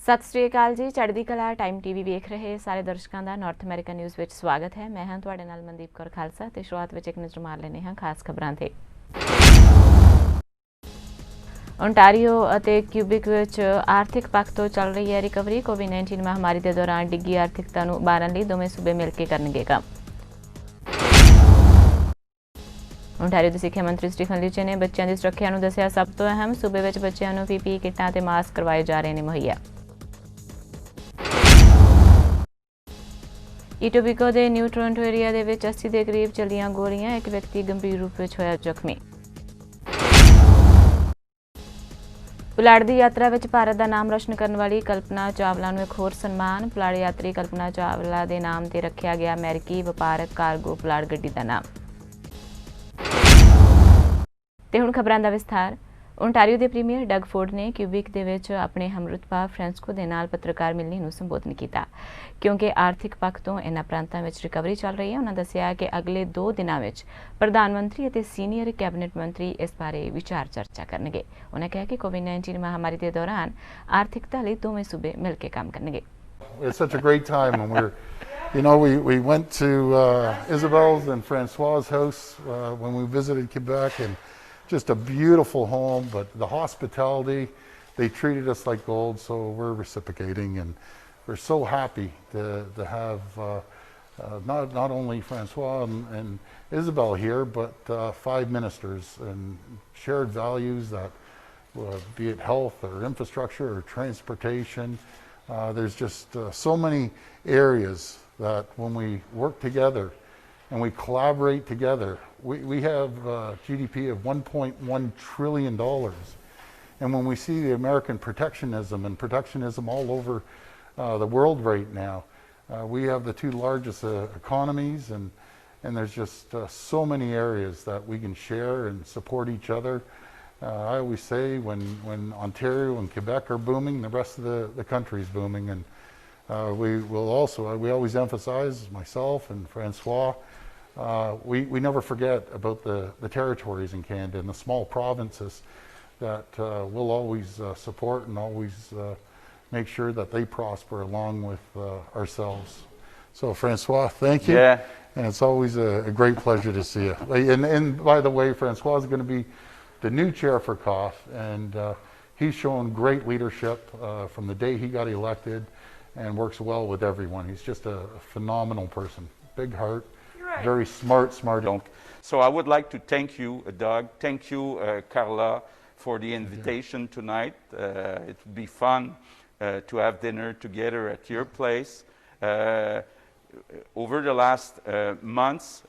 ਸਤਿ ਸ਼੍ਰੀ ਅਕਾਲ ਜੀ। ਚੜ੍ਹਦੀ ਕਲਾ ਟਾਈਮ ਟੀਵੀ ਵੇਖ ਰਹੇ ਸਾਰੇ ਦਰਸ਼ਕਾਂ ਦਾ ਨਾਰਥ ਅਮਰੀਕਾ ਨਿਊਜ਼ ਵਿੱਚ ਸਵਾਗਤ ਹੈ। ਮੈਂ ਹਾਂ ਤੁਹਾਡੇ ਨਾਲ ਮਨਦੀਪ ਕੌਰ ਖਾਲਸਾ ਤੇ ਸ਼ੁਰੂਆਤ ਵਿੱਚ ਇੱਕ ਨਜ਼ਰ ਮਾਰ ਲੈਂਦੇ ਹਾਂ ਖਾਸ ਖਬਰਾਂ ਤੇ। ਓਨਟਾਰੀਓ ਅਤੇ ਕਿਊਬਿਕ ਵਿੱਚ ਆਰਥਿਕ ਪੱਖ ਤੋਂ ਚੱਲ ਰਹੀ ਹੈ ਰਿਕਵਰੀ। ਕੋਵਿਡ-19 ਮਹਾਮਾਰੀ ਦੇ ਦੌਰਾਨ ਡਿੱਗੀ ਆਰਥਿਕਤਾ ਨੂੰ ਉਭਾਰਨ ਲਈ ਦੋਵੇਂ ਸੂਬੇ ਮਿਲ ਕੇ ਕਰਨਗੇ ਕੰਮ। ਓਨਟਾਰੀਓ ਦੇ ਸਿੱਖਿਆ ਮੰਤਰੀ ਸਟੀਫਨ ਲੀਚੇ ਨੇ ਬੱਚਿਆਂ ਦੀ ਸੁਰੱਖਿਆ ਨੂੰ ਦੱਸਿਆ ਸਭ ਤੋਂ ਅਹਿਮ। ਸੂਬੇ ਵਿੱਚ ਬੱਚਿਆਂ ਨੂੰ PPE ਕਿੱਟਾਂ ਤੇ ਮਾਸਕ ਕਰਵਾਏ ਜਾ ਰਹੇ ਨੇ ਮੁਹੱਈਆ। ਈਟੋਬੀਕੋ ਦੇ ਨਿਊ ਟੋਰਾਂਟੋ ਏਰੀਆ ਦੇ ਵਿੱਚ 80 ਦੇ ਕਰੀਬ ਚੱਲੀਆਂ ਗੋਲੀਆਂ। ਇੱਕ ਵਿਅਕਤੀ ਗੰਭੀਰ ਰੂਪ ਵਿੱਚ ਹੋਇਆ ਜ਼ਖਮੀ। ਪੁਲਾੜ ਦੀ ਯਾਤਰਾ ਵਿੱਚ ਭਾਰਤ ਦਾ ਨਾਮ ਰੋਸ਼ਨ ਕਰਨ ਵਾਲੀ ਕਲਪਨਾ ਚਾਵਲਾ ਨੂੰ ਇੱਕ ਹੋਰ ਸਨਮਾਨ। ਪੁਲਾੜ ਯਾਤਰੀ ਕਲਪਨਾ ਚਾਵਲਾ ਦੇ ਨਾਮ ਤੇ ਰੱਖਿਆ ਗਿਆ ਅਮਰੀਕੀ ਵਪਾਰਕ ਕਾਰਗੋ ਪੁਲਾੜ ਗੱਡੀ ਦਾ ਨਾਮ। ਤੇ ਹੁਣ ਖਬਰਾਂ ਦਾ ਵਿਸਥਾਰ। ਓਨਟਾਰੀਓ ਦੇ ਪ੍ਰੀਮੀਅਰ ਡਗ ਫੋਰਡ ਨੇ ਕਿਊਬਿਕ ਦੇ ਵਿੱਚ ਆਪਣੇ ਹਮਰੁਤਬਾ ਫ੍ਰਾਂਸਿਸਕੋ ਦੇ ਨਾਲ ਪੱਤਰਕਾਰ ਮਿਲਣੀ ਨੂੰ ਸੰਬੋਧਨ ਕੀਤਾ। ਕਿਉਂਕਿ ਆਰਥਿਕ ਪੱਖ ਤੋਂ ਇਹਨਾਂ ਪ੍ਰਾਂਤਾਂ ਵਿੱਚ ਰਿਕਵਰੀ ਚੱਲ ਰਹੀ ਹੈ, ਉਹਨਾਂ ਦੱਸਿਆ ਕਿ ਅਗਲੇ 2 ਦਿਨਾਂ ਵਿੱਚ ਪ੍ਰਧਾਨ ਮੰਤਰੀ ਅਤੇ ਸੀਨੀਅਰ ਕੈਬਨਿਟ ਮੰਤਰੀ ਇਸ ਬਾਰੇ ਵਿਚਾਰ ਚਰਚਾ ਕਰਨਗੇ। ਉਹਨਾਂ ਕਿਹਾ ਕਿ ਕੋਵਿਡ-19 ਮਹਾਮਾਰੀ ਦੇ ਦੌਰਾਨ ਆਰਥਿਕਤਾ ਲਈ ਦੋਵੇਂ ਸੂਬੇ ਮਿਲ ਕੇ ਕੰਮ ਕਰਨਗੇ। It's such a great time when we went to Isabel's and Francois's house when we visited Quebec, and just a beautiful home, but the hospitality, they treated us like gold, so we're reciprocating, and we're so happy to have not only Francois and Isabel here, but 5 ministers and shared values that, be it health or infrastructure or transportation. There's just so many areas that when we work together and we collaborate together, we have GDP of $1.1 trillion. And when we see the American protectionism all over the world right now, we have the 2 largest economies, and there's just so many areas that we can share and support each other. I always say when Ontario and Quebec are booming, the rest of the country is booming. And we always emphasize, myself and Francois, we never forget about the territories in Canada and the small provinces that we'll always support and always make sure that they prosper along with ourselves. So Francois, thank you. Yeah. And it's always a great pleasure to see you. And by the way, Francois is going to be the new chair for COF, and he's shown great leadership from the day he got elected and works well with everyone. He's just a phenomenal person. Big heart, right. Very smart. So I would like to thank you, Doug. Thank you, Carla, for the invitation tonight. It would be fun to have dinner together at your place. Over the last months,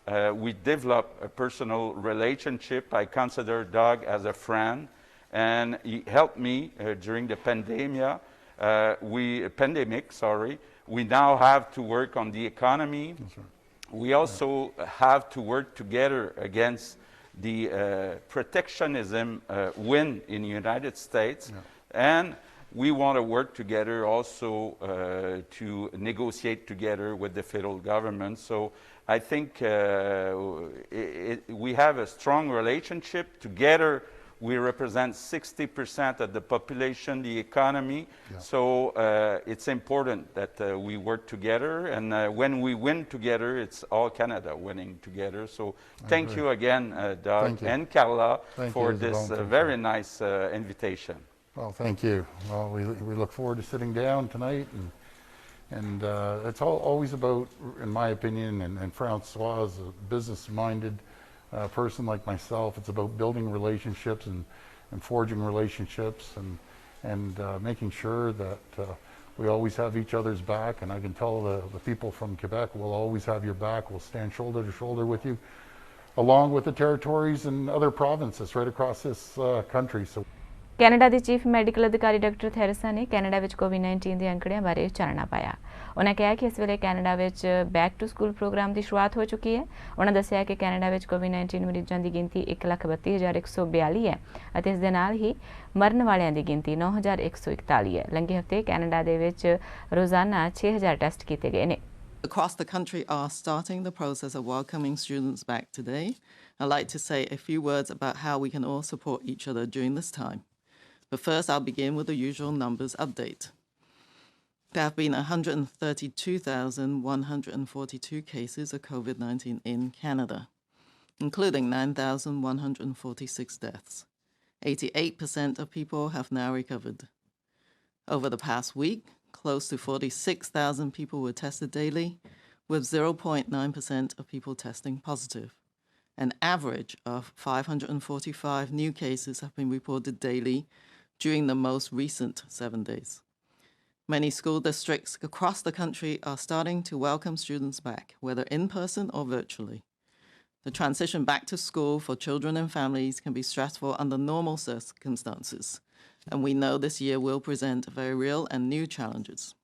we developed a personal relationship. I consider Doug as a friend, and he helped me during the pandemic. We now have to work on the economy. We also have to work together against the protectionism win in the United States. And we want to work together also to negotiate together with the federal government. So I think we have a strong relationship. Together we represent 60% of the population, the economy. So it's important that we work together. And when we win together, it's all Canada winning together. So thank you again, Doug and Carla, for this very nice invitation. Well, thank you. Well, we look forward to sitting down tonight, and it's always about, in my opinion, and Francois is a business-minded person like myself. It's about building relationships and forging relationships, and making sure that we always have each other's back. And I can tell the people from Quebec will always have your back. We'll stand shoulder to shoulder with you, along with the territories and other provinces right across this country. So. Canada ਦੇ chief medical ਅਧਿਕਾਰੀ doctor Theresa ਨੇ Canada ਵਿੱਚ ਕੋਵਿਡ-19 ਦੇ ਅੰਕੜਿਆਂ ਬਾਰੇ ਚਾਨਣਾ ਪਾਇਆ। ਉਹਨਾਂ ਕਿਹਾ ਕਿ ਇਸ ਵੇਲੇ ਕੈਨੇਡਾ ਵਿੱਚ ਬੈਕ ਟੂ ਸਕੂਲ ਪ੍ਰੋਗਰਾਮ ਦੀ ਸ਼ੁਰੂਆਤ ਹੋ ਚੁੱਕੀ ਹੈ। ਉਹਨਾਂ ਦੱਸਿਆ ਕਿ ਕੈਨੇਡਾ ਵਿੱਚ ਕੋਵਿਡ-19 ਮਰੀਜ਼ਾਂ ਦੀ ਗਿਣਤੀ 1,32,142 ਹੈ ਅਤੇ ਇਸ ਦੇ ਨਾਲ ਹੀ ਮਰਨ ਵਾਲਿਆਂ ਦੀ ਗਿਣਤੀ 9,141 ਹੈ। ਲੰਘੇ ਹਫ਼ਤੇ ਕੈਨੇਡਾ ਦੇ ਵਿੱਚ ਰੋਜ਼ਾਨਾ 6,000 ਟੈਸਟ ਕੀਤੇ ਗਏ ਨੇ। Across the country are starting the process of welcoming students back today. I'd like to say a few words about how we can all support each other during this time. But first, I'll begin with the usual numbers update. There have been 132,142 cases of COVID-19 in Canada, including 9,146 deaths. 88% of people have now recovered. Over the past week, close to 46,000 people were tested daily, with 0.9% of people testing positive. An average of 545 new cases have been reported daily during the most recent 7 days. Many school districts across the country are starting to welcome students back, whether in person or virtually. The transition back to school for children and families can be stressful under normal circumstances, and we know this year will present very real and new challenges.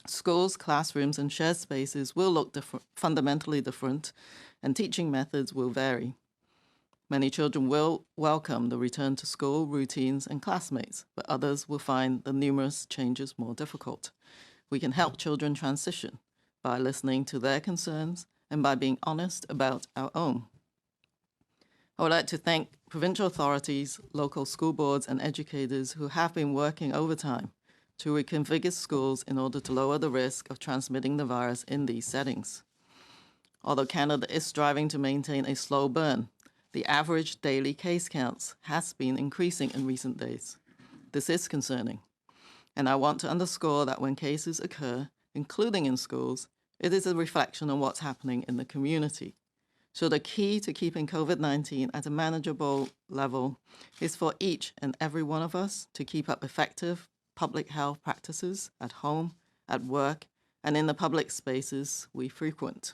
Schools, classrooms, and shared spaces will look fundamentally different, and teaching methods will vary. Many children will welcome the return to school routines and classmates, but others will find the numerous changes more difficult. We can help children transition by listening to their concerns and by being honest about our own. I would like to thank provincial authorities, local school boards, and educators who have been working overtime to reconfigure schools in order to lower the risk of transmitting the virus in these settings. Although Canada is striving to maintain a slow burn, the average daily case counts has been increasing in recent days. This is concerning, and I want to underscore that when cases occur, including in schools, it is a reflection on what's happening in the community. So the key to keeping COVID-19 at a manageable level is for each and every one of us to keep up effective public health practices at home, at work, and in the public spaces we frequent.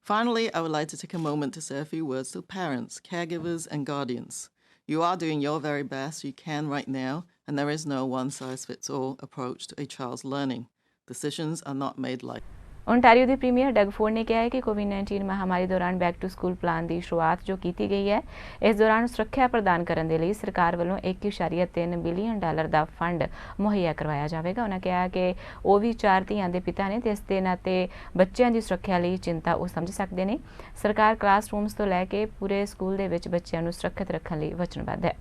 Finally, I would like to take a moment to say a few words to parents, caregivers, and guardians. You are doing your very best you can right now, and there is no one-size-fits-all approach to a child's learning. Decisions are not made lightly. Ontario ਦੇ premier Doug Ford ਨੇ ਕਿਹਾ ਹੈ ਕਿ ਕੋਵਿਡ-19 ਮਹਾਮਾਰੀ ਦੌਰਾਨ back to school plan ਦੀ ਸ਼ੁਰੂਆਤ ਜੋ ਕੀਤੀ ਗਈ ਹੈ ਇਸ ਦੌਰਾਨ ਸੁਰੱਖਿਆ ਪ੍ਰਦਾਨ ਕਰਨ ਦੇ ਲਈ ਸਰਕਾਰ ਵੱਲੋਂ $1.3 ਬਿਲੀਅਨ ਦਾ ਫੰਡ ਮੁਹੱਈਆ ਕਰਵਾਇਆ ਜਾਵੇਗਾ। ਉਹਨਾਂ ਕਿਹਾ ਕਿ ਉਹ ਵੀ 4 ਧੀਆਂ ਦੇ ਪਿਤਾ ਨੇ ਤੇ ਇਸ ਦੇ ਨਾਤੇ ਬੱਚਿਆਂ ਦੀ ਸੁਰੱਖਿਆ ਲਈ ਚਿੰਤਾ ਉਹ ਸਮਝ ਸਕਦੇ ਨੇ। ਸਰਕਾਰ ਕਲਾਸਰੂਮਸ ਤੋਂ ਲੈ ਕੇ ਪੂਰੇ ਸਕੂਲ ਦੇ ਵਿੱਚ ਬੱਚਿਆਂ ਨੂੰ ਸੁਰੱਖਿਅਤ ਰੱਖਣ ਲਈ ਵਚਨਬੱਧ ਹੈ।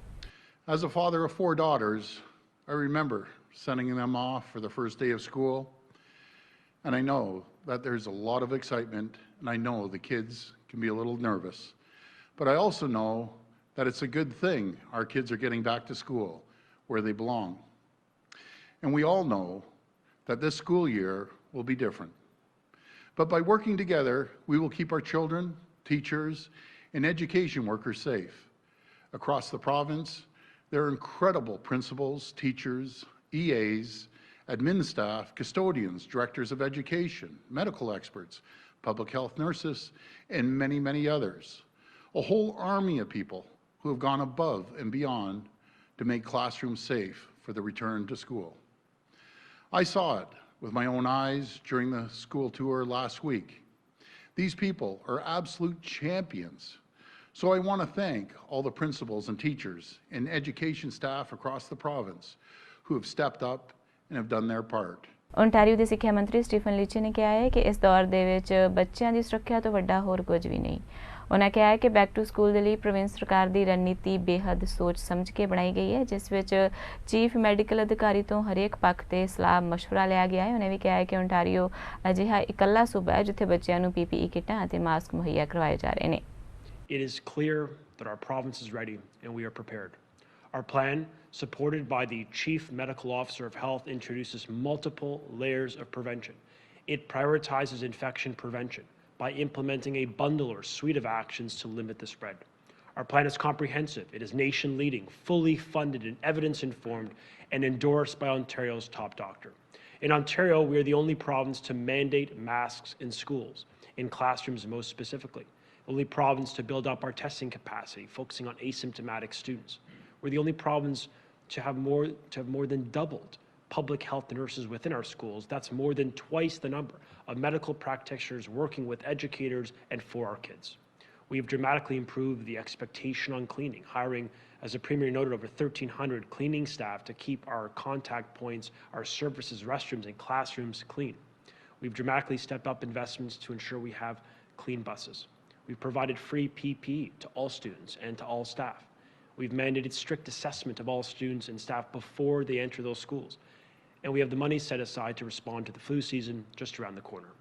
As a father of 4 daughters, I remember sending them off for the first day of school. And I know that there's a lot of excitement, and I know the kids can be a little nervous. But I also know that it's a good thing our kids are getting back to school where they belong. And we all know that this school year will be different. But by working together, we will keep our children, teachers, and education workers safe. Across the province, there are incredible principals, teachers, EAs, admin staff, custodians, directors of education, medical experts, public health nurses, and many, many others. A whole army of people who have gone above and beyond to make classrooms safe for the return to school. I saw it with my own eyes during the school tour last week. These people are absolute champions. So I want to thank all the principals and teachers and education staff across the province who have stepped up and have done their part. Ontario ਦੇ ਸਿੱਖਿਆ ਮੰਤਰੀ Stephen ਲੀਚੀ ਨੇ ਕਿਹਾ ਹੈ ਕਿ ਇਸ ਦੌਰ ਦੇ ਵਿੱਚ ਬੱਚਿਆਂ ਦੀ ਸੁਰੱਖਿਆ ਤੋਂ ਵੱਡਾ ਹੋਰ ਕੁਝ ਵੀ ਨਹੀਂ। ਉਹਨਾਂ ਕਿਹਾ ਹੈ ਕਿ ਬੈਕ ਟੂ ਸਕੂਲ ਦੇ ਲਈ ਪ੍ਰੋਵਿੰਸ ਸਰਕਾਰ ਦੀ ਰਣਨੀਤੀ ਬੇਹੱਦ ਸੋਚ ਸਮਝ ਕੇ ਬਣਾਈ ਗਈ ਹੈ, ਜਿਸ ਵਿੱਚ ਚੀਫ ਮੈਡੀਕਲ ਅਧਿਕਾਰੀ ਤੋਂ ਹਰੇਕ ਪੱਖ ਤੇ ਸਲਾਹ ਮਸ਼ਵਰਾ ਲਿਆ ਗਿਆ ਹੈ। ਉਹਨੇ ਵੀ ਕਿਹਾ ਹੈ ਕਿ ਓਂਟਾਰੀਓ ਅਜਿਹਾ ਇਕੱਲਾ ਸੂਬਾ ਹੈ ਜਿੱਥੇ ਬੱਚਿਆਂ ਨੂੰ PPE ਕਿੱਟਾਂ ਅਤੇ ਮਾਸਕ ਮੁਹੱਈਆ ਕਰਵਾਏ ਜਾ ਰਹੇ ਨੇ। It is clear that our province is ready and we are prepared. Our plan, supported by the Chief Medical Officer of Health, introduces multiple layers of prevention. It prioritizes infection prevention by implementing a bundle or suite of actions to limit the spread. Our plan is comprehensive. It is nation-leading, fully funded and evidence-informed, and endorsed by Ontario's top doctor. In Ontario, we are the only province to mandate masks in schools, in classrooms most specifically. Only province to build up our testing capacity, focusing on asymptomatic students. We're the only province to have more than doubled public health nurses within our schools. That's more than twice the number of medical practitioners working with educators and for our kids. We have dramatically improved the expectation on cleaning, hiring, as the Premier noted, over 1,300 cleaning staff to keep our contact points, our surfaces, restrooms, and classrooms clean. We've dramatically stepped up investments to ensure we have clean buses. We've provided free PPE to all students and to all staff. We've mandated strict assessment of all students and staff before they enter those schools. and we have the money set aside to respond to the flu season just around the corner.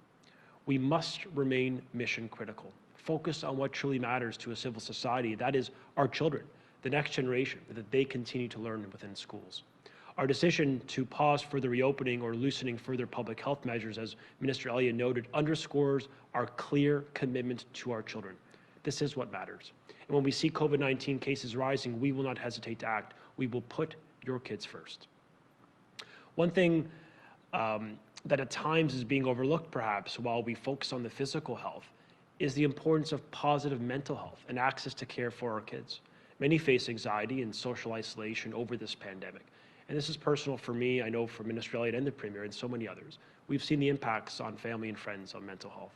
We must remain mission critical, focused on what truly matters to a civil society, that is our children, the next generation, that they continue to learn within schools. Our decision to pause further reopening or loosening further public health measures, as Minister Elliott noted, underscores our clear commitment to our children. This is what matters. And when we see COVID-19 cases rising, we will not hesitate to act. We will put your kids first. One thing that at times is being overlooked, perhaps, while we focus on the physical health, is the importance of positive mental health and access to care for our kids. Many face anxiety and social isolation over this pandemic. And this is personal for me, I know for Minister Elliott and the Premier and so many others. We've seen the impacts on family and friends on mental health.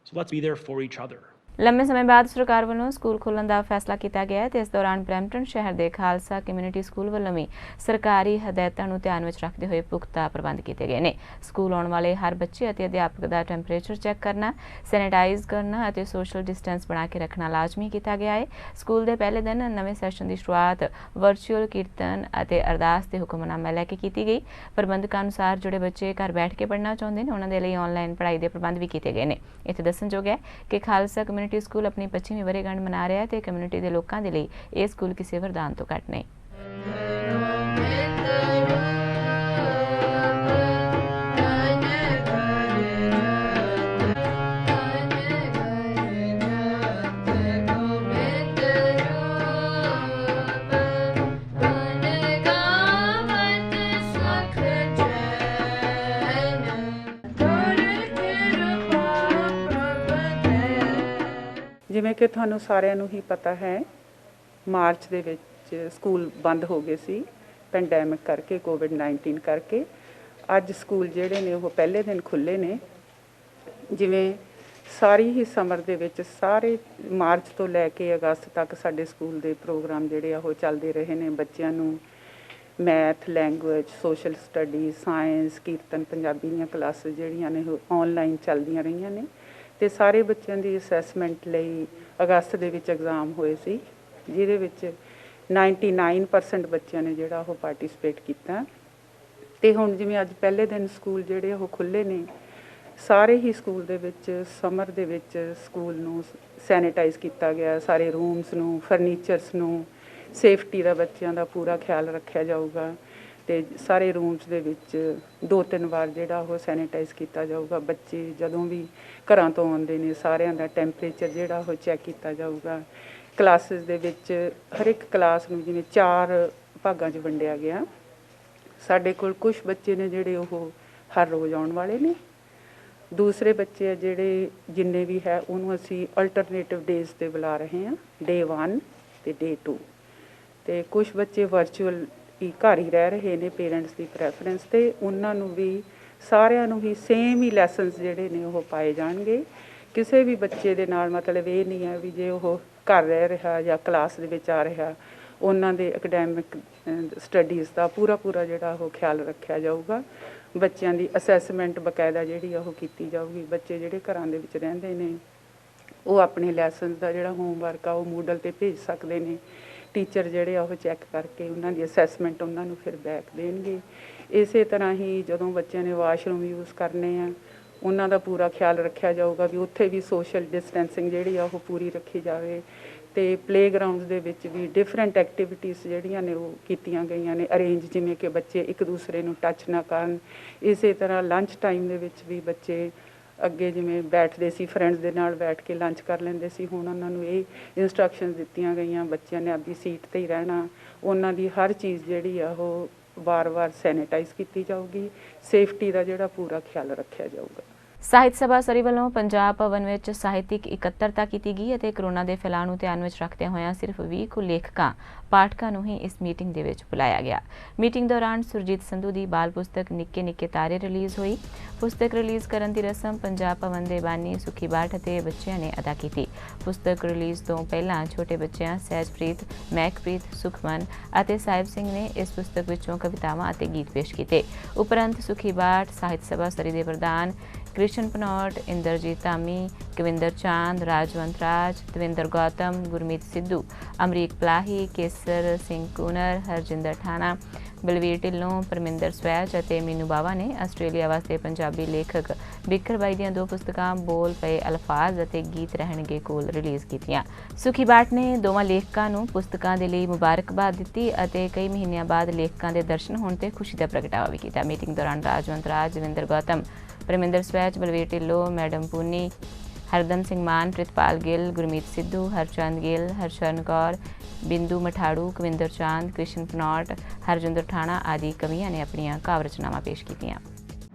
So let's be there for each other. ਲੰਮੇ ਸਮੇਂ ਬਾਅਦ ਸਰਕਾਰ ਵੱਲੋਂ school ਖੋਲ੍ਹਣ ਦਾ ਫੈਸਲਾ ਕੀਤਾ ਗਿਆ ਹੈ ਤੇ ਇਸ ਦੌਰਾਨ ਬਰੈਂਪਟਨ ਸ਼ਹਿਰ ਦੇ ਖਾਲਸਾ ਕਮਿਊਨਿਟੀ ਸਕੂਲ ਵੱਲੋਂ ਵੀ ਸਰਕਾਰੀ ਹਦਾਇਤਾਂ ਨੂੰ ਧਿਆਨ ਵਿੱਚ ਰੱਖਦੇ ਹੋਏ ਪੁਖਤਾ ਪ੍ਰਬੰਧ ਕੀਤੇ ਗਏ ਨੇ। ਸਕੂਲ ਆਉਣ ਵਾਲੇ ਹਰ ਬੱਚੇ ਅਤੇ ਅਧਿਆਪਕ ਦਾ ਟੈਂਪਰੇਚਰ ਚੈੱਕ ਕਰਨਾ, ਸੈਨੀਟਾਈਜ਼ ਕਰਨਾ ਅਤੇ ਸੋਸ਼ਲ ਡਿਸਟੈਂਸ ਬਣਾ ਕੇ ਰੱਖਣਾ ਲਾਜ਼ਮੀ ਕੀਤਾ ਗਿਆ ਹੈ। ਸਕੂਲ ਦੇ ਪਹਿਲੇ ਦਿਨ ਨਵੇਂ ਸੈਸ਼ਨ ਦੀ ਸ਼ੁਰੂਆਤ ਵਰਚੁਅਲ ਕੀਰਤਨ ਅਤੇ ਅਰਦਾਸ ਦੇ ਹੁਕਮਨਾਮੇ ਲੈ ਕੇ ਕੀਤੀ ਗਈ। ਪ੍ਰਬੰਧਕਾਂ ਅਨੁਸਾਰ ਜਿਹੜੇ ਬੱਚੇ ਘਰ ਬੈਠ ਕੇ ਪੜ੍ਹਨਾ ਚਾਹੁੰਦੇ ਨੇ ਉਹਨਾਂ ਦੇ ਲਈ ਆਨਲਾਈਨ ਪੜ੍ਹਾਈ ਦੇ ਪ੍ਰਬੰਧ ਵੀ ਕੀਤੇ ਗਏ ਨੇ। ਇੱਥੇ ਦੱਸਣਯੋਗ ਹੈ ਕਿ ਖਾਲਸਾ ਕਮਿਊਨਿਟੀ ਸਕੂਲ ਆਪਣੀ 25ਵੀਂ ਵਰ੍ਹੇਗੰਢ ਮਨਾ ਰਿਹਾ ਹੈ ਤੇ ਕਮਿਊਨਿਟੀ ਦੇ ਲੋਕਾਂ ਦੇ ਲਈ ਇਹ ਸਕੂਲ ਕਿਸੇ ਵਰਦਾਨ ਤੋਂ ਘੱਟ ਨਹੀਂ। ਜਿਵੇਂ ਕਿ ਤੁਹਾਨੂੰ ਸਾਰਿਆਂ ਨੂੰ ਹੀ ਪਤਾ ਹੈ, ਮਾਰਚ ਦੇ ਵਿੱਚ ਸਕੂਲ ਬੰਦ ਹੋ ਗਏ ਸੀ ਪੈਂਡੈਮਿਕ ਕਰਕੇ, ਕੋਵਿਡ-19 ਕਰਕੇ। ਅੱਜ ਸਕੂਲ ਜਿਹੜੇ ਨੇ ਉਹ ਪਹਿਲੇ ਦਿਨ ਖੁੱਲ੍ਹੇ ਨੇ। ਜਿਵੇਂ ਸਾਰੀ ਹੀ ਸਮਰ ਦੇ ਵਿੱਚ ਸਾਰੇ ਮਾਰਚ ਤੋਂ ਲੈ ਕੇ ਅਗਸਤ ਤੱਕ ਸਾਡੇ ਸਕੂਲ ਦੇ ਪ੍ਰੋਗਰਾਮ ਜਿਹੜੇ ਆ ਉਹ ਚੱਲਦੇ ਰਹੇ ਨੇ। ਬੱਚਿਆਂ ਨੂੰ math, language, social study, science, kirtan, Punjabi ਦੀਆਂ ਕਲਾਸਿਸ ਜਿਹੜੀਆਂ ਨੇ ਉਹ ਔਨਲਾਈਨ ਚੱਲਦੀਆਂ ਰਹੀਆਂ ਨੇ ਤੇ ਸਾਰੇ ਬੱਚਿਆਂ ਦੀ ਅਸੈਸਮੈਂਟ ਲਈ ਅਗਸਤ ਦੇ ਵਿੱਚ ਐਗਜ਼ਾਮ ਹੋਏ ਸੀ, ਜਿਹਦੇ ਵਿੱਚ 99% ਬੱਚਿਆਂ ਨੇ ਜਿਹੜਾ ਉਹ ਪਾਰਟਿਸਿਪੇਟ ਕੀਤਾ। ਤੇ ਹੁਣ ਜਿਵੇਂ ਅੱਜ ਪਹਿਲੇ ਦਿਨ ਸਕੂਲ ਜਿਹੜੇ ਉਹ ਖੁੱਲ੍ਹੇ ਨੇ, ਸਾਰੇ ਹੀ ਸਕੂਲ ਦੇ ਵਿੱਚ ਸਮਰ ਦੇ ਵਿੱਚ ਸਕੂਲ ਨੂੰ ਸੈਨੀਟਾਈਜ਼ ਕੀਤਾ ਗਿਆ। ਸਾਰੇ ਰੂਮਸ ਨੂੰ, ਫਰਨੀਚਰਸ ਨੂੰ, ਸੇਫਟੀ ਦਾ ਬੱਚਿਆਂ ਦਾ ਪੂਰਾ ਖਿਆਲ ਰੱਖਿਆ ਜਾਊਗਾ ਤੇ ਸਾਰੇ ਰੂਮਸ ਦੇ ਵਿੱਚ 2-3 ਵਾਰ ਜਿਹੜਾ ਉਹ ਸੈਨੀਟਾਈਜ਼ ਕੀਤਾ ਜਾਊਗਾ। ਬੱਚੇ ਜਦੋਂ ਵੀ ਘਰਾਂ ਤੋਂ ਆਉਂਦੇ ਨੇ ਸਾਰਿਆਂ ਦਾ ਟੈਂਪਰੇਚਰ ਜਿਹੜਾ ਉਹ ਚੈੱਕ ਕੀਤਾ ਜਾਊਗਾ। ਕਲਾਸਿਸ ਦੇ ਵਿੱਚ ਹਰ ਇੱਕ ਕਲਾਸ ਨੂੰ ਜਿਵੇਂ 4 ਭਾਗਾਂ 'ਚ ਵੰਡਿਆ ਗਿਆ। ਸਾਡੇ ਕੋਲ ਕੁਝ ਬੱਚੇ ਨੇ ਜਿਹੜੇ ਉਹ ਹਰ ਰੋਜ਼ ਆਉਣ ਵਾਲੇ ਨੇ। ਦੂਸਰੇ ਬੱਚੇ ਆ ਜਿਹੜੇ ਜਿੰਨੇ ਵੀ ਹੈ ਉਹਨੂੰ ਅਸੀਂ ਅਲਟਰਨੇਟਿਵ ਡੇਜ਼ 'ਤੇ ਬੁਲਾ ਰਹੇ ਹਾਂ, ਡੇ 1 ਤੇ ਡੇ 2। ਅਤੇ ਕੁਝ ਬੱਚੇ ਵਰਚੁਅਲ ਹੀ ਘਰ ਹੀ ਰਹਿ ਰਹੇ ਨੇ ਪੇਰੈਂਟਸ ਦੀ ਪ੍ਰੈਫਰੈਂਸ 'ਤੇ। ਉਹਨਾਂ ਨੂੰ ਵੀ ਸਾਰਿਆਂ ਨੂੰ ਹੀ ਸੇਮ ਹੀ ਲੈਸਨਸ ਜਿਹੜੇ ਨੇ ਉਹ ਪਾਏ ਜਾਣਗੇ। ਕਿਸੇ ਵੀ ਬੱਚੇ ਦੇ ਨਾਲ ਮਤਲਬ ਇਹ ਨਹੀਂ ਹੈ ਵੀ ਜੇ ਉਹ ਘਰ ਰਹਿ ਰਿਹਾ ਜਾਂ ਕਲਾਸ ਦੇ ਵਿੱਚ ਆ ਰਿਹਾ, ਉਹਨਾਂ ਦੇ ਅਕੈਡੈਮਿਕ ਸਟੱਡੀਜ਼ ਦਾ ਪੂਰਾ ਜਿਹੜਾ ਉਹ ਖਿਆਲ ਰੱਖਿਆ ਜਾਊਗਾ। ਬੱਚਿਆਂ ਦੀ ਅਸੈਸਮੈਂਟ ਬਕਾਇਦਾ ਜਿਹੜੀ ਉਹ ਕੀਤੀ ਜਾਊਗੀ। ਬੱਚੇ ਜਿਹੜੇ ਘਰਾਂ ਦੇ ਵਿੱਚ ਰਹਿੰਦੇ ਨੇ ਉਹ ਆਪਣੇ ਲੈਸਨਸ ਦਾ ਜਿਹੜਾ ਹੋਮਵਰਕ ਆ ਉਹ ਮੂਡਲ 'ਤੇ ਭੇਜ ਸਕਦੇ ਨੇ। ਟੀਚਰ ਜਿਹੜੇ ਆ ਉਹ ਚੈੱਕ ਕਰਕੇ ਉਹਨਾਂ ਦੀ ਅਸੈਸਮੈਂਟ ਉਹਨਾਂ ਨੂੰ ਫਿਰ ਬੈਕ ਦੇਣਗੇ। ਇਸੇ ਤਰ੍ਹਾਂ ਹੀ ਜਦੋਂ ਬੱਚਿਆਂ ਨੇ ਵਾਸ਼ਰੂਮ ਯੂਜ਼ ਕਰਨੇ ਆ ਉਹਨਾਂ ਦਾ ਪੂਰਾ ਖਿਆਲ ਰੱਖਿਆ ਜਾਊਗਾ ਵੀ ਉੱਥੇ ਵੀ ਸੋਸ਼ਲ ਡਿਸਟੈਂਸਿੰਗ ਜਿਹੜੀ ਆ ਉਹ ਪੂਰੀ ਰੱਖੀ ਜਾਵੇ। ਅਤੇ ਪਲੇਗਰਾਊਂਡਸ ਦੇ ਵਿੱਚ ਵੀ ਡਿਫਰੈਂਟ ਐਕਟੀਵਿਟੀਜ਼ ਜਿਹੜੀਆਂ ਨੇ ਉਹ ਕੀਤੀਆਂ ਗਈਆਂ ਨੇ ਅਰੇਂਜ, ਜਿਵੇਂ ਕਿ ਬੱਚੇ ਇੱਕ ਦੂਸਰੇ ਨੂੰ ਟੱਚ ਨਾ ਕਰਨ। ਇਸੇ ਤਰ੍ਹਾਂ ਲੰਚ ਟਾਈਮ ਦੇ ਵਿੱਚ ਵੀ ਬੱਚੇ ਅੱਗੇ ਜਿਵੇਂ ਬੈਠਦੇ ਸੀ ਫਰੈਂਡਸ ਦੇ ਨਾਲ ਬੈਠ ਕੇ ਲੰਚ ਕਰ ਲੈਂਦੇ ਸੀ, ਹੁਣ ਉਹਨਾਂ ਨੂੰ ਇਹ ਇੰਸਟਰਕਸ਼ਨਸ ਦਿੱਤੀਆਂ ਗਈਆਂ ਬੱਚਿਆਂ ਨੇ ਆਪਣੀ ਸੀਟ 'ਤੇ ਹੀ ਰਹਿਣਾ। ਉਹਨਾਂ ਦੀ ਹਰ ਚੀਜ਼ ਜਿਹੜੀ ਆ ਉਹ ਵਾਰ-ਵਾਰ ਸੈਨੀਟਾਈਜ਼ ਕੀਤੀ ਜਾਊਗੀ। ਸੇਫਟੀ ਦਾ ਜਿਹੜਾ ਪੂਰਾ ਖਿਆਲ ਰੱਖਿਆ ਜਾਊਗਾ। ਸਾਹਿਤ ਸਭਾ ਸਰੀ ਵੱਲੋਂ ਪੰਜਾਬ ਭਵਨ ਵਿੱਚ ਸਾਹਿਤਿਕ ਇਕੱਤਰਤਾ ਕੀਤੀ ਗਈ ਅਤੇ ਕਰੋਨਾ ਦੇ ਫੈਲਾਅ ਨੂੰ ਧਿਆਨ ਵਿੱਚ ਰੱਖਦਿਆਂ ਹੋਇਆਂ ਸਿਰਫ 20 ਕੁ ਲੇਖਕਾਂ ਪਾਠਕਾਂ ਨੂੰ ਹੀ ਇਸ ਮੀਟਿੰਗ ਦੇ ਵਿੱਚ ਬੁਲਾਇਆ ਗਿਆ। ਮੀਟਿੰਗ ਦੌਰਾਨ ਸੁਰਜੀਤ ਸੰਧੂ ਦੀ ਬਾਲ ਪੁਸਤਕ ਨਿੱਕੇ ਨਿੱਕੇ ਤਾਰੇ ਰਿਲੀਜ਼ ਹੋਈ। ਪੁਸਤਕ ਰਿਲੀਜ਼ ਕਰਨ ਦੀ ਰਸਮ ਪੰਜਾਬ ਭਵਨ ਦੇ ਬਾਨੀ ਸੁਖੀ ਬਾਠ ਅਤੇ ਬੱਚਿਆਂ ਨੇ ਅਦਾ ਕੀਤੀ। ਪੁਸਤਕ ਰਿਲੀਜ਼ ਤੋਂ ਪਹਿਲਾਂ ਛੋਟੇ ਬੱਚਿਆਂ ਸਹਿਜਪ੍ਰੀਤ, ਮਹਿਕਪ੍ਰੀਤ, ਸੁਖਮਨ ਅਤੇ ਸਾਹਿਬ ਸਿੰਘ ਨੇ ਇਸ ਪੁਸਤਕ ਵਿੱਚੋਂ ਕਵਿਤਾਵਾਂ ਅਤੇ ਗੀਤ ਪੇਸ਼ ਕੀਤੇ। ਉਪਰੰਤ ਸੁਖੀ ਬਾਠ ਸਾਹਿਤ ਸਭਾ ਸਰੀ ਦੇ ਪ੍ਰਧਾਨ ਕ੍ਰਿਸ਼ਨ ਪਨੌਟ, ਇੰਦਰਜੀਤ ਧਾਮੀ, ਕਵਿੰਦਰ ਚਾਂਦ, ਰਾਜਵੰਤ ਰਾਜ, ਦਵਿੰਦਰ ਗੌਤਮ, ਗੁਰਮੀਤ ਸਿੱਧੂ, ਅਮਰੀਕ ਪਲਾਹੀ, ਕੇਸਰ ਸਿੰਘ ਕੂਨਰ, ਹਰਜਿੰਦਰ ਠਾਣਾ, ਬਲਵੀਰ ਢਿੱਲੋਂ, ਪਰਮਿੰਦਰ ਸਵੈਚ ਅਤੇ ਮੀਨੂ ਬਾਵਾ ਨੇ ਆਸਟ੍ਰੇਲੀਆ ਵਾਸਤੇ ਪੰਜਾਬੀ ਲੇਖਕ ਬਿੱਕਰ ਬਾਈ ਦੀਆਂ 2 ਪੁਸਤਕਾਂ ਬੋਲ ਪਏ ਅਲਫਾਜ਼ ਅਤੇ ਗੀਤ ਰਹਿਣਗੇ ਕੋਲ ਰਿਲੀਜ਼ ਕੀਤੀਆਂ। ਸੁਖੀ ਬਾਟ ਨੇ ਦੋਵਾਂ ਲੇਖਕਾਂ ਨੂੰ ਪੁਸਤਕਾਂ ਦੇ ਲਈ ਮੁਬਾਰਕਬਾਦ ਦਿੱਤੀ ਅਤੇ ਕਈ ਮਹੀਨਿਆਂ ਬਾਅਦ ਲੇਖਕਾਂ ਦੇ ਦਰਸ਼ਨ ਹੋਣ ਤੇ ਖੁਸ਼ੀ ਦਾ ਪ੍ਰਗਟਾਵਾ ਵੀ ਕੀਤਾ। ਮੀਟਿੰਗ ਦੌਰਾਨ ਰਾਜਵੰਤ ਰਾਜ, ਜਵਿੰਦਰ ਗੌਤਮ, ਪਰਮਿੰਦਰ ਸਵੈਚ, ਬਲਵੀਰ ਢਿੱਲੋਂ, ਮੈਡਮ ਪੂਨੀ, ਹਰਦਮ ਸਿੰਘ ਮਾਨ, ਪ੍ਰਿਤਪਾਲ ਗਿੱਲ, ਗੁਰਮੀਤ ਸਿੱਧੂ, ਹਰਚੰਦ ਗਿੱਲ, ਹਰਸ਼ਰਨ ਕੌਰ, ਬਿੰਦੂ ਮਠਾੜੂ, ਕਵਿੰਦਰ ਚਾਂਦ, ਕ੍ਰਿਸ਼ਨ ਪਨੌਟ, ਹਰਜਿੰਦਰ ਠਾਣਾ ਆਦਿ ਕਵੀਆਂ ਨੇ ਆਪਣੀਆਂ ਕਾਵਿ ਰਚਨਾਵਾਂ ਪੇਸ਼ ਕੀਤੀਆਂ।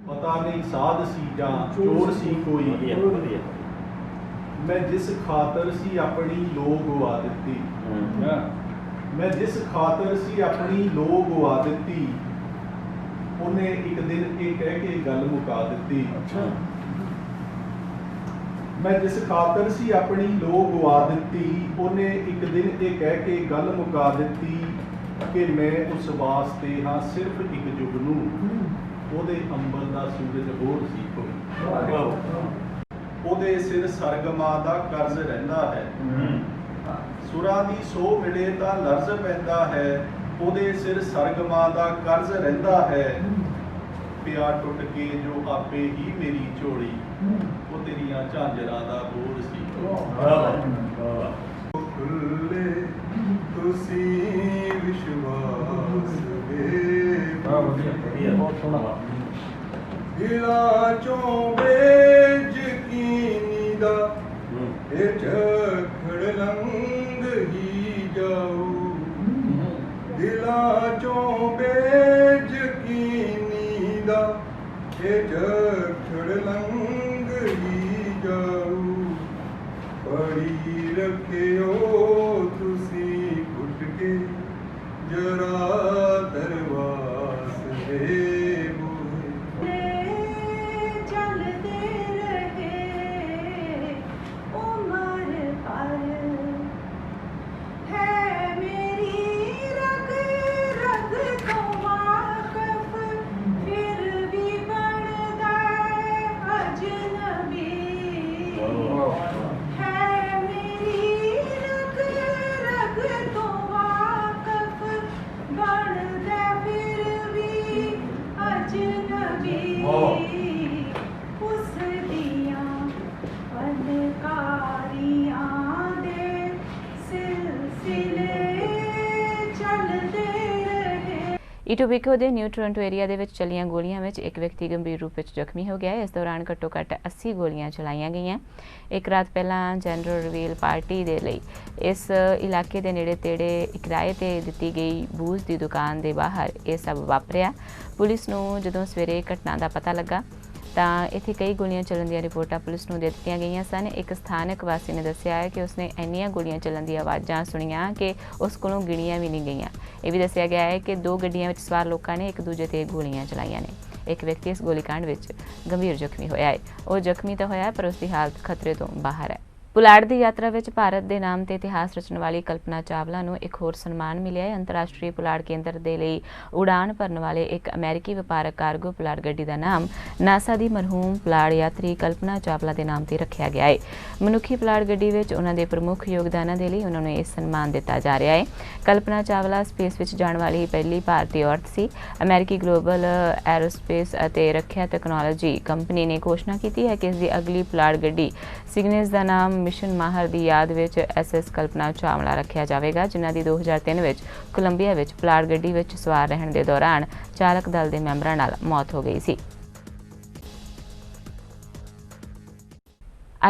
ਪਤਾ ਨਹੀਂ ਸਾਧ ਸੀ ਜਾਂ ਚੋਰ ਸੀ ਕੋਈ, ਮੈਂ ਜਿਸ ਖਾਤਰ ਸੀ ਆਪਣੀ ਲੋ ਗਵਾ ਦਿੱਤੀ, ਮੈਂ ਜਿਸ ਖਾਤਰ ਸੀ ਆਪਣੀ ਲੋ ਗਵਾ ਦਿੱਤੀ, ਉਹਨੇ ਇੱਕ ਦਿਨ ਇਹ ਕਹਿ ਕੇ ਗੱਲ ਮੁਕਾ ਦਿੱਤੀ। ਮੈਂ ਜਿਸ ਖਾਤਰ ਸੀ ਆਪਣੀ ਲੋ ਗਵਾ ਦਿੱਤੀ, ਉਹਨੇ ਇੱਕ ਦਿਨ ਇਹ ਕਹਿ ਕੇ ਗੱਲ ਮੁਕਾ ਦਿੱਤੀ ਕਿ ਮੈਂ ਉਸ ਵਾਸਤੇ ਹਾਂ ਸਿਰਫ ਇੱਕ ਜੁਗ ਨੂੰ, ਉਹਦੇ ਅੰਬਰ ਦਾ ਸੂਰਜ ਹੋਰ ਸੀ ਕੋਈ, ਉਹਦੇ ਸਿਰ ਸਰਗਮਾਂ ਦਾ ਕਰਜ਼ ਰਹਿੰਦਾ ਹੈ, ਸੁਰਾਂ ਦੀ ਸੋ ਮਿਲੇ ਤਾਂ ਲਰਜ਼ ਪੈਂਦਾ ਹੈ, ਉਹਦੇ ਸਿਰ ਸਰਗਮਾਂ ਦਾ ਕਰਜ਼ ਰਹਿੰਦਾ ਹੈ, ਪਿਆ ਟੁੱਟ ਕੇ ਜੋ ਆਪੇ ਹੀ ਮੇਰੀ ਝੋਲੀ, ਉਹ ਤੇਰੀਆਂ ਝਾਂਜਰਾਂ ਦਾ ਬੋਲ ਸੀ। ਖੁੱਲੇ ਤੁਸੀਂ ਵਿਸ਼ਵਾਸ ਦੇ ਦਿਲਾਂ ਚੋਂ ਬੇਯਕੀਨੀ ਦਾ ਇਹ ਝਖੜ ਲੰਘ ਹੀ ਜਾਊ, ਦਿਲਾਂ ਚੋਂ ਬੇਯਕੀਨੀ ਦਾ ਇਹ ਝਖੜ ਲੰਘ ਹੀ ਜਾਊ, ਪੜੀ ਰੱਖਿਓ ਤੁਸੀਂ ਘੁੱਟ ਕੇ ਜਰਾ ਦਰਵਾਸ ਦੇ ਬੂਹੇ। ਚੱਲਦੇ ਰਹੇ ਉਮਰ ਭਰ, ਹੈ ਮੇਰੀ ਰਗ ਰਗ ਤੋਂ ਵਾਕਫ, ਫਿਰ ਵੀ ਬਣਦਾ ਅਜਨਬੀ, ਹੈ ਮੇਰੀ ਰਗ ਰਗ ਤੋਂ ਵਾਕਫ, ਬਣਦਾ ਫਿਰ ਵੀ ਅਜਨਬੀ, ਉਸ ਦੀਆਂ ਫਨਕਾਰੀਆਂ ਦੇ ਸਿਲਸਿਲੇ ਚੱਲਦੇ ਰਹੇ। ਈਟੋਬੀਕੋ ਦੇ ਨਿਊ ਟੋਰਾਂਟੋ ਏਰੀਆ ਦੇ ਵਿੱਚ ਚੱਲੀਆਂ ਗੋਲੀਆਂ ਵਿੱਚ ਇੱਕ ਵਿਅਕਤੀ ਗੰਭੀਰ ਰੂਪ ਵਿੱਚ ਜ਼ਖਮੀ ਹੋ ਗਿਆ ਹੈ। ਇਸ ਦੌਰਾਨ ਘੱਟੋ-ਘੱਟ 80 ਗੋਲੀਆਂ ਚਲਾਈਆਂ ਗਈਆਂ। ਇੱਕ ਰਾਤ ਪਹਿਲਾਂ ਜਨਰਲ ਰਿਵੀਲ ਪਾਰਟੀ ਦੇ ਲਈ ਇਸ ਇਲਾਕੇ ਦੇ ਨੇੜੇ-ਤੇੜੇ ਕਿਰਾਏ ਤੇ ਦਿੱਤੀ ਗਈ ਬੂਜ਼ ਦੀ ਦੁਕਾਨ ਦੇ ਬਾਹਰ ਇਹ ਸਭ ਵਾਪਰਿਆ। ਪੁਲਿਸ ਨੂੰ ਜਦੋਂ ਸਵੇਰੇ ਘਟਨਾ ਦਾ ਪਤਾ ਲੱਗਾ ਤਾਂ ਇੱਥੇ ਕਈ ਗੋਲੀਆਂ ਚੱਲਣ ਦੀਆਂ ਰਿਪੋਰਟਾਂ ਪੁਲਿਸ ਨੂੰ ਦੇ ਦਿੱਤੀਆਂ ਗਈਆਂ ਸਨ। ਇੱਕ ਸਥਾਨਕ ਵਾਸੀ ਨੇ ਦੱਸਿਆ ਹੈ ਕਿ ਉਸਨੇ ਇੰਨੀਆਂ ਗੋਲੀਆਂ ਚੱਲਣ ਦੀਆਂ ਆਵਾਜ਼ਾਂ ਸੁਣੀਆਂ ਕਿ ਉਸ ਕੋਲੋਂ ਗਿਣੀਆਂ ਵੀ ਨਹੀਂ ਗਈਆਂ। ਇਹ ਵੀ ਦੱਸਿਆ ਗਿਆ ਹੈ ਕਿ 2 ਗੱਡੀਆਂ ਵਿੱਚ ਸਵਾਰ ਲੋਕਾਂ ਨੇ ਇੱਕ ਦੂਜੇ ਤੇ ਗੋਲੀਆਂ ਚਲਾਈਆਂ ਨੇ। ਇੱਕ ਵਿਅਕਤੀ ਇਸ ਗੋਲੀकांड ਵਿੱਚ ਗੰਭੀਰ ਜ਼ਖਮੀ ਹੋਇਆ ਹੈ। ਉਹ ਜ਼ਖਮੀ ਤਾਂ ਹੋਇਆ ਪਰ ਉਸ ਦੀ ਹਾਲਤ ਖਤਰੇ ਤੋਂ ਬਾਹਰ ਹੈ। ਪੁਲਾੜ ਦੀ ਯਾਤਰਾ ਵਿੱਚ ਭਾਰਤ ਦੇ ਨਾਮ ਤੇ ਇਤਿਹਾਸ ਰਚਣ ਵਾਲੀ ਕਲਪਨਾ ਚਾਵਲਾ ਨੂੰ ਇੱਕ ਹੋਰ ਸਨਮਾਨ ਮਿਲਿਆ ਹੈ। ਅੰਤਰਰਾਸ਼ਟਰੀ ਪੁਲਾੜ ਕੇਂਦਰ ਦੇ ਲਈ ਉਡਾਨ ਭਰਨ ਵਾਲੇ ਇੱਕ ਅਮਰੀਕੀ ਵਪਾਰਕ ਕਾਰਗੋ ਪੁਲਾੜ ਗੱਡੀ ਦਾ ਨਾਮ ਨਾਸਾ ਦੀ ਮਰਹੂਮ ਪੁਲਾੜ ਯਾਤਰੀ ਕਲਪਨਾ ਚਾਵਲਾ ਦੇ ਨਾਮ ਤੇ ਰੱਖਿਆ ਗਿਆ ਹੈ। ਮਨੁੱਖੀ ਪੁਲਾੜ ਗੱਡੀ ਵਿੱਚ ਉਹਨਾਂ ਦੇ ਪ੍ਰਮੁੱਖ ਯੋਗਦਾਨਾਂ ਦੇ ਲਈ ਉਹਨਾਂ ਨੂੰ ਇਹ ਸਨਮਾਨ ਦਿੱਤਾ ਜਾ ਰਿਹਾ ਹੈ। ਕਲਪਨਾ ਚਾਵਲਾ ਸਪੇਸ ਵਿੱਚ ਜਾਣ ਵਾਲੀ ਪਹਿਲੀ ਭਾਰਤੀ ਔਰਤ ਸੀ। ਅਮਰੀਕੀ ਗਲੋਬਲ ਐਰੋਸਪੇਸ ਅਤੇ ਰੱਖਿਆ ਤਕਨਾਲੋਜੀ ਕੰਪਨੀ ਨੇ ਘੋਸ਼ਣਾ ਕੀਤੀ ਹੈ ਕਿ ਇਸ ਦੀ ਅਗਲੀ ਪੁਲਾੜ ਗੱਡੀ ਸਿਗਨਸ ਦਾ ਨਾਮ ਮਿਸ਼ਨ ਮਾਹਰ ਦੀ ਯਾਦ ਵਿੱਚ SS ਕਲਪਨਾ ਚਾਵਲਾ ਰੱਖਿਆ ਜਾਵੇਗਾ, ਜਿਨ੍ਹਾਂ ਦੀ 2003 ਵਿੱਚ ਕੋਲੰਬੀਆ ਵਿੱਚ ਪੁਲਾੜ ਗੱਡੀ ਵਿੱਚ ਸਵਾਰ ਰਹਿਣ ਦੇ ਦੌਰਾਨ ਚਾਲਕ ਦਲ ਦੇ ਮੈਂਬਰਾਂ ਨਾਲ ਮੌਤ ਹੋ ਗਈ ਸੀ।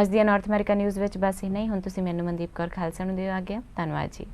ਅੱਜ ਦੀਆਂ ਨਾਰਥ ਅਮਰੀਕਾ ਨਿਊਜ਼ ਵਿੱਚ ਬਸ ਇੰਨਾ ਹੀ। ਹੁਣ ਤੁਸੀਂ ਮੈਨੂੰ ਮਨਦੀਪ ਕੌਰ ਖਾਲਸਾ ਨੂੰ ਦਿਓ ਆਗਿਆ। ਧੰਨਵਾਦ ਜੀ।